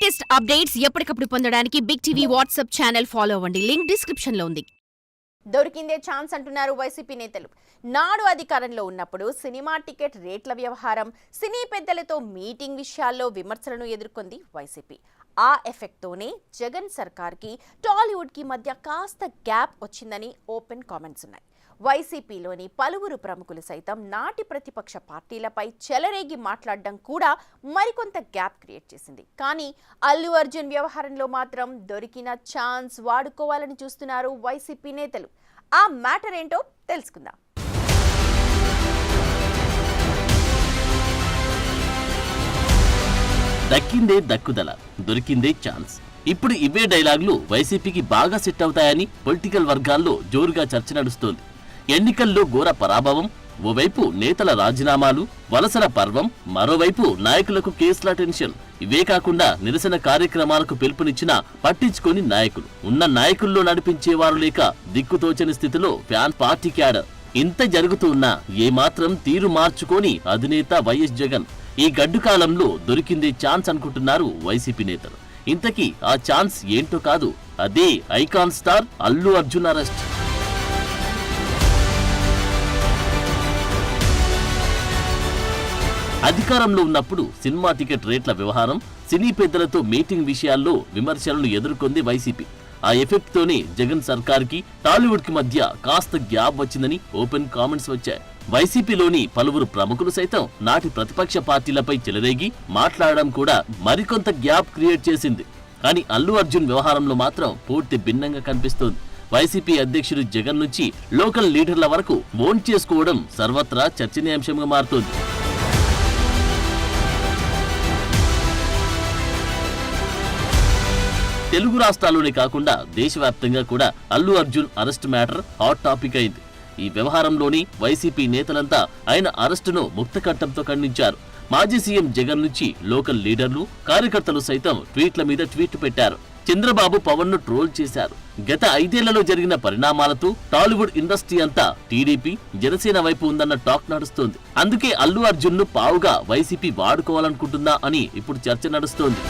Latest updates ఎప్పటికప్పుడు పొందడానికి big TV WhatsApp channel follow అవ్వండి. లింక్ డిస్క్రిప్షన్ లో ఉంది. దొరికిందే ఛాన్స్ అంటున్నారు వైసీపీ నేతలు. నాడు అధికారంలో ఉన్నప్పుడు సినిమా టికెట్ రేట్ల వ్యవహారం, సినీ పెద్దలతో మీటింగ్ విషయాల్లో విమర్శలను ఎదుర్కొంది వైసీపీ. ఆ ఎఫెక్ట్తోనే జగన్ సర్కార్కి టాలీవుడ్కి మధ్య కాస్త గ్యాప్ వచ్చిందని ఓపెన్ కామెంట్స్ ఉన్నాయి. వైసీపీలోని పలువురు ప్రముఖులు సైతం నాటి ప్రతిపక్ష పార్టీలపై చెలరేగి మాట్లాడడం కూడా మరికొంత గ్యాప్ క్రియేట్ చేసింది. కానీ అల్లు అర్జున్ వ్యవహారంలో మాత్రం దొరికిన ఛాన్స్ వాడుకోవాలని చూస్తున్నారు వైసీపీ నేతలు. ఆ మ్యాటర్ ఏంటో తెలుసుకుందాం. దక్కిందే దక్కుదల, దొరికిందే ఛాన్స్. ఇప్పుడు ఇవే డైలాగులు వైసీపీకి బాగా సెట్ అవుతాయని పొలిటికల్ వర్గాల్లో జోరుగా చర్చ నడుస్తోంది. ఎన్నికల్లో ఘోర పరాభవం, ఓవైపు నేతల రాజీనామాలు, వలసల పర్వం, మరోవైపు నాయకులకు కేసుల టెన్షన్. ఇవే కాకుండా నిరసన కార్యక్రమాలకు పిలుపునిచ్చినా పట్టించుకొని నాయకులు, ఉన్న నాయకుల్లో నడిపించేవారు లేక దిక్కుతోచని స్థితిలో ఫ్యాన్ పార్టీ క్యాడర్. ఇంత జరుగుతున్నా ఏమాత్రం తీరు మార్చుకొని అధినేత వైఎస్ జగన్ ఈ గడ్డు కాలంలో దొరికిందే ఛాన్స్ అనుకుంటున్నారు వైసీపీ నేతలు. ఇంతకీ ఆ ఛాన్స్ ఏంటో కాదు, అదే icon star Allu Arjun arrest. అధికారంలో ఉన్నప్పుడు సినిమా టికెట్ రేట్ల వ్యవహారం, సినీ పెద్దలతో మీటింగ్ విషయాల్లో విమర్శలను ఎదుర్కొంది వైసీపీ. ఆ ఎఫెక్ట్ తోనే జగన్ సర్కార్కి టాలీవుడ్ కి మధ్య కాస్త గ్యాప్ వచ్చిందని ఓపెన్ కామెంట్స్ వచ్చాయి. వైసీపీలోని పలువురు ప్రముఖులు సైతం నాటి ప్రతిపక్ష పార్టీలపై చెలరేగి మాట్లాడడం కూడా మరికొంత గ్యాప్ క్రియేట్ చేసింది. కానీ అల్లు అర్జున్ వ్యవహారంలో మాత్రం పూర్తి భిన్నంగా కనిపిస్తోంది. వైసీపీ అధ్యక్షుడు జగన్ నుంచి లోకల్ లీడర్ల వరకు ఓన్ చేసుకోవడం సర్వత్రా చర్చనీయాంశంగా మారుతోంది. తెలుగు రాష్ట్రాల్లోనే కాకుండా దేశవ్యాప్తంగా కూడా Allu Arjun arrest matter hot topic అయింది. ఈ వ్యవహారంలోని వైసీపీ నేతలంతా ఆయన అరెస్టును ముక్తకంఠంతో ఖండించారు. మాజీ సీఎం జగన్ నుంచి లోకల్ లీడర్లు, కార్యకర్తలు సైతం ట్వీట్ల మీద ట్వీట్ పెట్టారు. చంద్రబాబు పవన్ ను ట్రోల్ చేశారు. గత 5 ఏళ్లలో జరిగిన పరిణామాలతో టాలీవుడ్ ఇండస్ట్రీ అంతా టీడీపీ, జనసేన వైపు ఉందన్న టాక్ నడుస్తోంది. అందుకే అల్లు అర్జున్ ను పావుగా వైసీపీ వాడుకోవాలనుకుంటుందా అని ఇప్పుడు చర్చ నడుస్తోంది.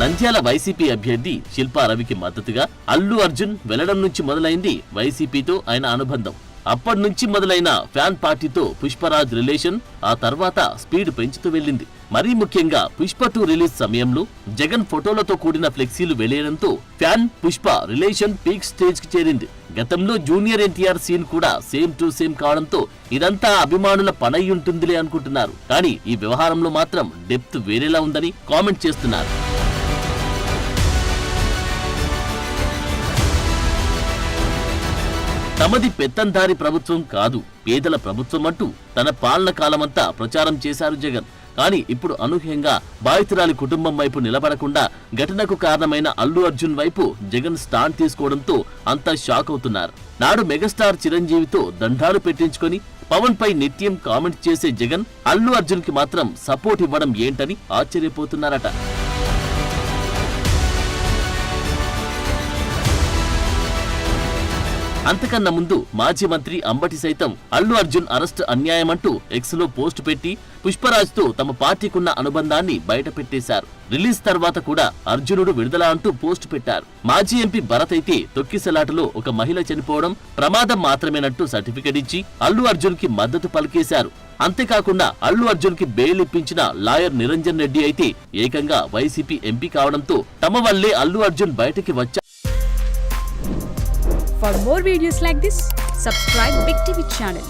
నంద్యాల వైసీపీ అభ్యర్థి శిల్పా రవికి మద్దతుగా అల్లు అర్జున్ వెళ్లడం నుంచి మొదలైంది వైసీపీతో ఆయన అనుబంధం. అప్పటి నుంచి మొదలైన ఫ్యాన్ పార్టీతో పుష్పరాజ్ రిలేషన్ ఆ తర్వాత స్పీడ్ పెంచుతూ వెళ్లింది. మరీ ముఖ్యంగా పుష్ప 2 రిలీజ్ సమయంలో జగన్ ఫోటోలతో కూడిన ఫ్లెక్సీలు వెళ్లేయడంతో fan Pushpa relation peak stage కి చేరింది. గతంలో జూనియర్ ఎన్టీఆర్ సీన్ కూడా సేమ్ టు సేమ్ కావడంతో ఇదంతా అభిమానుల పనై ఉంటుందిలే అనుకుంటున్నారు. కానీ ఈ వ్యవహారంలో మాత్రం డెప్త్ వేరేలా ఉందని కామెంట్ చేస్తున్నారు. తమది పెత్తందారి ప్రభుత్వం కాదు, పేదల ప్రభుత్వం అంటూ తన పాలన కాలమంతా ప్రచారం చేశారు జగన్. కానీ ఇప్పుడు అనూహ్యంగా బాధితురాలి కుటుంబం వైపు నిలబడకుండా ఘటనకు కారణమైన అల్లు అర్జున్ వైపు జగన్ స్టాండ్ తీసుకోవడంతో అంతా షాక్ అవుతున్నారు. నాడు మెగాస్టార్ చిరంజీవితో దండాలు పెట్టించుకొని పవన్ పై నిత్యం కామెంట్ చేసే జగన్ అల్లు అర్జున్ కి మాత్రం సపోర్ట్ ఇవ్వడం ఏంటని ఆశ్చర్యపోతున్నారట. అంతకన్నా ముందు మాజీ మంత్రి అంబటి సైతం అల్లు అర్జున్ అరెస్ట్ అన్యాయమంటూ ఎక్స్ లో పోస్ట్ పెట్టి పుష్పరాజ్ తో తమ పార్టీకున్న అనుబంధాన్ని బయట పెట్టేశారు. రిలీజ్ తర్వాత కూడా అర్జునుడు విడుదల అంటూ పోస్ట్ పెట్టారు. మాజీ ఎంపీ భరత్ అయితే తొక్కిసలాటలో ఒక మహిళ చనిపోవడం ప్రమాదం మాత్రమేనట్టు సర్టిఫికెట్ ఇచ్చి అల్లు అర్జున్ కి మద్దతు పలికేశారు. అంతేకాకుండా అల్లు అర్జున్ కి బెయిల్ ఇప్పించిన లాయర్ నిరంజన్ రెడ్డి అయితే ఏకంగా వైసీపీ ఎంపీ కావడంతో తమ వల్లే అల్లు అర్జున్ బయటకి వచ్చారు. For more videos like this, subscribe Big TV channel.